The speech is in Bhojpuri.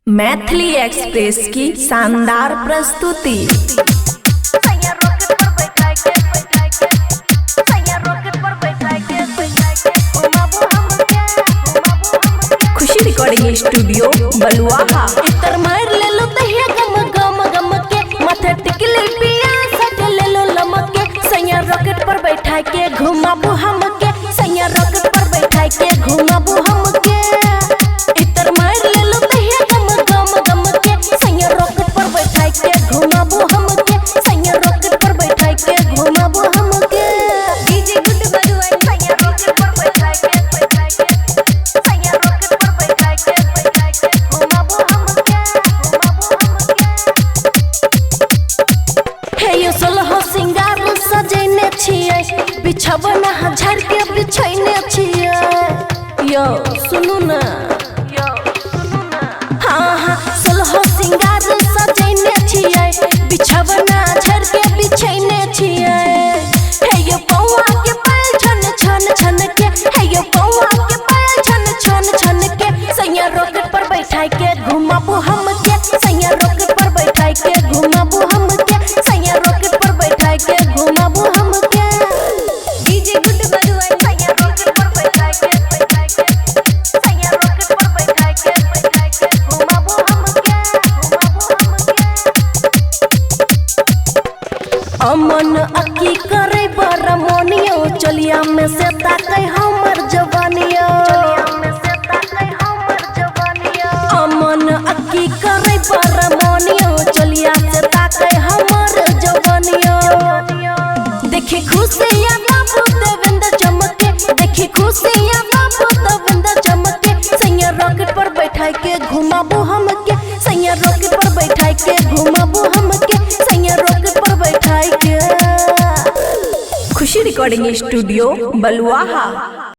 मैथिली एक्सप्रेस की शानदार प्रस्तुति। खुशी रिकॉर्डिंग स्टूडियो बलुआहा। इतर मार ले लो दहिया गम गम गम के माथे टिकली पिया सट ले लो लमक के सैया रॉकेट पर बैठा के घुमाबू हम के सैया रॉकेट पर बैठा के घुमाबू हम के। इतर मार ले लो दहिया गम गम गम के सैया रॉकेट पर बैठा के घुमाबू हम के सैया रॉकेट पर बैठा के घुमाबू हम के। डीजे गुड बलुआई सैया रॉकेट पर बैठा के सैया रॉकेट पर बैठा के घुमाबू हम के हे यो सोलह सिंगार सजैने छियै बिछबना हजार के बिछैने छियै यो सुनू ना हाँ हाँ सोलह सिंगार सजैने छियै बिछबना हजार के बिछैने छियै। हे यो पौआ के पायल छन छन छन के हे यो पौआ के पायल छन छन छन के सैया रॉकेट पर बैठा के घुमाबू हम के सैया रॉकेट पर बैठा के घुमाबू हम के सैया रॉकेट पर बैठा के घुमाबू हम के। डीजे गुड बलुआई सैया रॉकेट पर बैठा के सैया रॉकेट पर बैठा के घुमाबू हम के अमन अक्की करे बड़ मोनियो चलिया में से ताकै हमर जवानिया अमन अक्की करे बड़ मोनियो चलिया से ताकै हमर जवानिया। देखी खुशियाँ बाबू देवेंद्र चमके देखी खुशियाँ बाबू देवेंद्र चमके सैया रॉकेट पर बैठा के घुमाबू हम के सैया रॉकेट पर बैठा के घुमाबू हम के सैया रॉकेट पर बैठा के। खुशी रिकॉर्डिंग स्टूडियो बलुआहा।